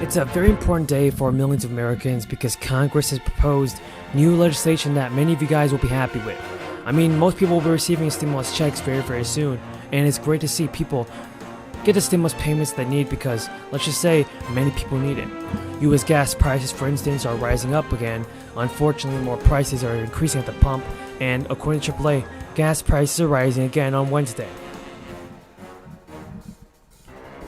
It's a very important day for millions of Americans because Congress has proposed new legislation that many of you guys will be happy with. I mean, most people will be receiving stimulus checks very soon, and it's great to see people get the stimulus payments they need because, let's just say, many people need it. U.S. gas prices, for instance, are rising up again. Unfortunately, more prices are increasing at the pump, and according to AAA, gas prices are rising again on Wednesday.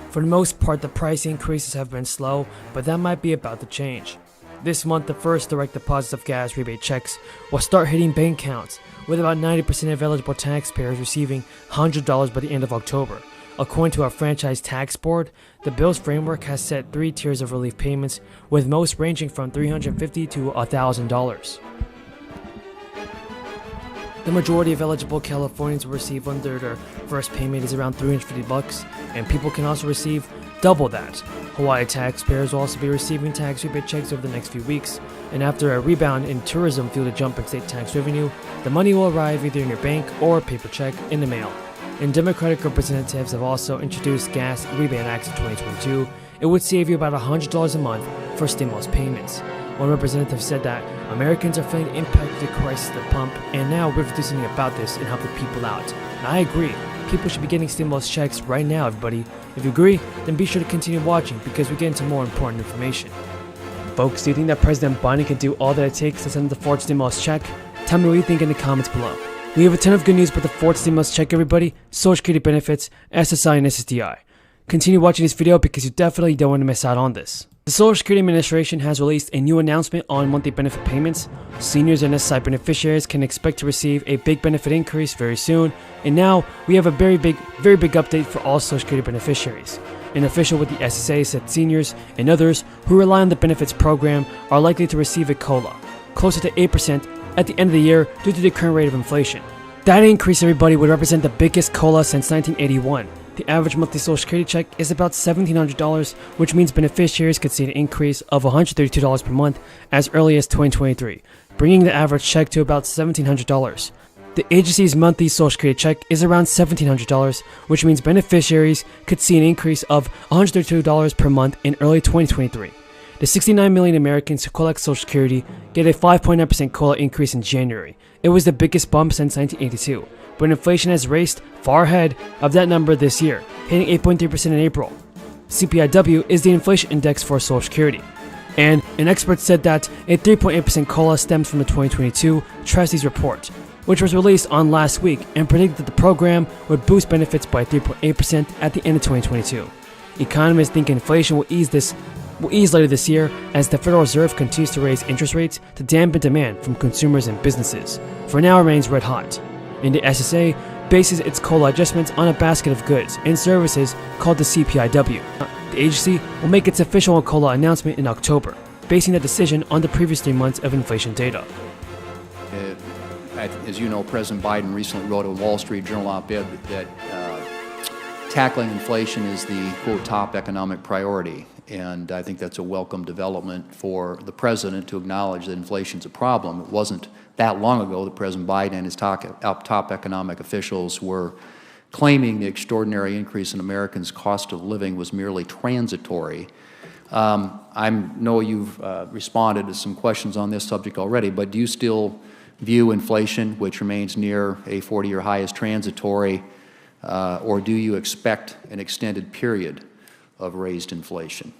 For the most part, the price increases have been slow, but that might be about to change. This month, the first direct deposits of gas rebate checks will start hitting bank accounts, with about 90% of eligible taxpayers receiving $100 by the end of October. According to our franchise tax board, the bill's framework has set 3 tiers of relief payments, with most ranging from $350 to $1,000. The majority of eligible Californians will receive under their first payment is around $350, and people can also receive double that. Hawaii taxpayers will also be receiving tax rebate checks over the next few weeks, and after a rebound in tourism fueled a jump in state tax revenue, the money will arrive either in your bank or a paper check in the mail. And Democratic representatives have also introduced Gas Rebate Acts of 2022. It would save you about $100 a month for stimulus payments. One representative said that Americans are feeling the impact of the crisis at the pump, and now we're doing something about this and helping people out. And I agree. People should be getting stimulus checks right now, everybody. If you agree, then be sure to continue watching because we get into more important information. Folks, do you think that President Biden can do all that it takes to send the fourth stimulus check? Tell me what you think in the comments below. We have a ton of good news about the fourth stimulus check, everybody. Social Security benefits, SSI and SSDI. Continue watching this video because you definitely don't want to miss out on this. The Social Security Administration has released a new announcement on monthly benefit payments. Seniors and SSI beneficiaries can expect to receive a big benefit increase very soon. And now we have a very big update for all Social Security beneficiaries. An official with the SSA said seniors and others who rely on the benefits program are likely to receive a COLA, closer to 8% at the end of the year due to the current rate of inflation. That increase, everybody, would represent the biggest COLA since 1981. The average monthly Social Security check is about $1,700, which means beneficiaries could see an increase of $132 per month as early as 2023, bringing the average check to about $1,700. The agency's monthly Social Security check is around $1,700, which means beneficiaries could see an increase of $132 per month in early 2023. The 69 million Americans who collect Social Security get a 5.9% COLA increase in January. It was the biggest bump since 1982. But inflation has raced far ahead of that number this year, hitting 8.3% in April. CPIW is the inflation index for Social Security. And an expert said that a 3.8% COLA stems from the 2022 Trustees Report, which was released on last week and predicted that the program would boost benefits by 3.8% at the end of 2022. Economists think inflation will ease later this year as the Federal Reserve continues to raise interest rates to dampen demand from consumers and businesses. For now, it remains red hot. And the SSA bases its COLA adjustments on a basket of goods and services called the CPIW. The agency will make its official COLA announcement in October, basing that decision on the previous 3 months of inflation data. As you know, President Biden recently wrote a Wall Street Journal op-ed that tackling inflation is the, quote, top economic priority. And I think that's a welcome development for the president to acknowledge that inflation's a problem. It wasn't that long ago that President Biden and his top economic officials were claiming the extraordinary increase in Americans' cost of living was merely transitory. I know you've responded to some questions on this subject already, but do you still view inflation, which remains near a 40-year high, as transitory, or do you expect an extended period of raised inflation?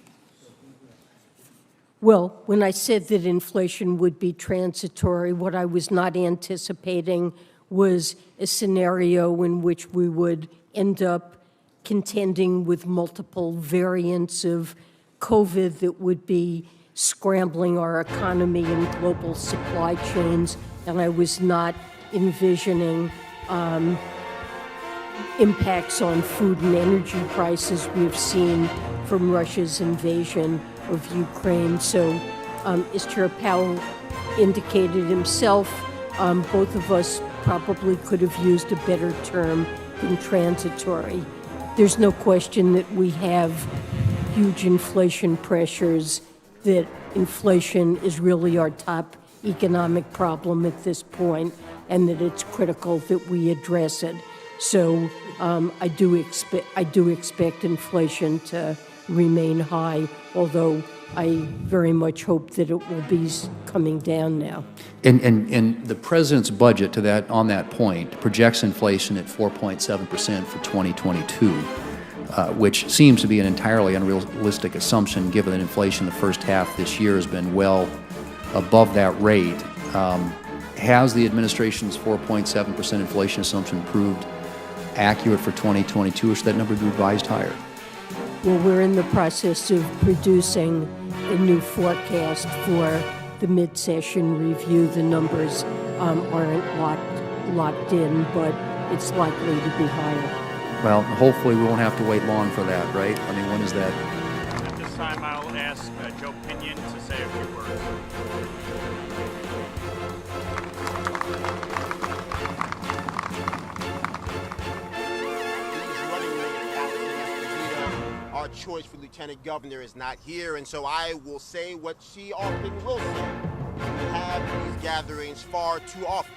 Well, when I said that inflation would be transitory, what I was not anticipating was a scenario in which we would end up contending with multiple variants of COVID that would be scrambling our economy and global supply chains, and I was not envisioning impacts on food and energy prices we've seen from Russia's invasion of Ukraine. So, as Chair Powell indicated himself, both of us probably could have used a better term than transitory. There's no question that we have huge inflation pressures, that inflation is really our top economic problem at this point, and that it's critical that we address it. So I do expect inflation to remain high, although I very much hope that it will be coming down now. And the president's budget on that point projects inflation at 4.7% for 2022, which seems to be an entirely unrealistic assumption given that inflation the first half this year has been well above that rate. Has the administration's 4.7% inflation assumption proved accurate for 2022, or should that number be revised higher? Well, we're in the process of producing a new forecast for the mid-session review. The numbers aren't locked in, but it's likely to be higher. Well, hopefully we won't have to wait long for that, right? I mean, when is that? At this time, I'll ask Joe Pinion to say a few words. Our choice for lieutenant governor is not here, and so I will say what she often will say. We have these gatherings far too often.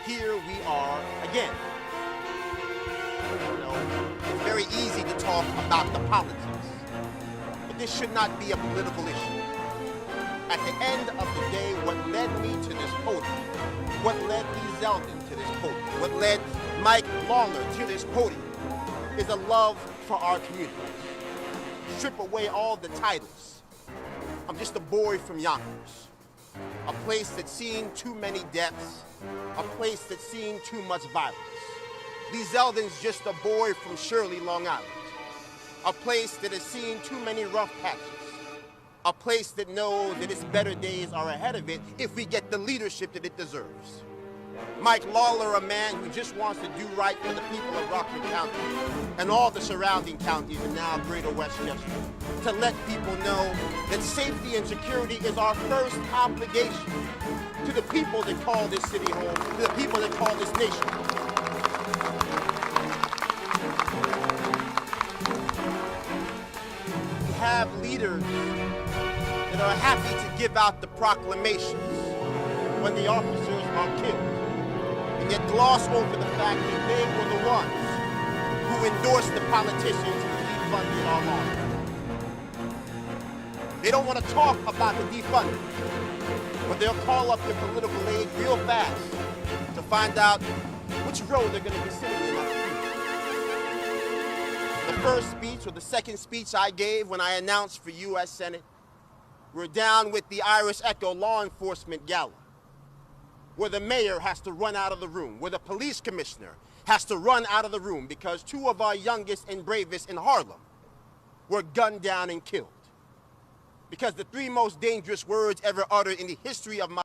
Here we are again. You know, it's very easy to talk about the politics, but this should not be a political issue. At the end of the day, what led me to this podium, what led Lee Zeldin to this podium, what led Mike Lawler to this podium, is a love for our community. Strip away all the titles. I'm just a boy from Yonkers, a place that's seen too many deaths, a place that's seen too much violence. Lee Zeldin's just a boy from Shirley, Long Island, a place that has seen too many rough patches, a place that knows that its better days are ahead of it if we get the leadership that it deserves. Mike Lawler, a man who just wants to do right for the people of Rockland County and all the surrounding counties and now Greater Westchester, to let people know that safety and security is our first obligation to the people that call this city home, to the people that call this nation. We have leaders that are happy to give out the proclamations when the officers are killed, and yet gloss over the fact that they were the ones who endorsed the politicians who defunded our law. They don't want to talk about the defunding, but they'll call up their political aid real fast to find out which row they're going to be sitting in after. The first speech or the second speech I gave when I announced for U.S. Senate, we're down with the Irish Echo Law Enforcement Gala, where the mayor has to run out of the room, where the police commissioner has to run out of the room because two of our youngest and bravest in Harlem were gunned down and killed. Because the three most dangerous words ever uttered in the history of my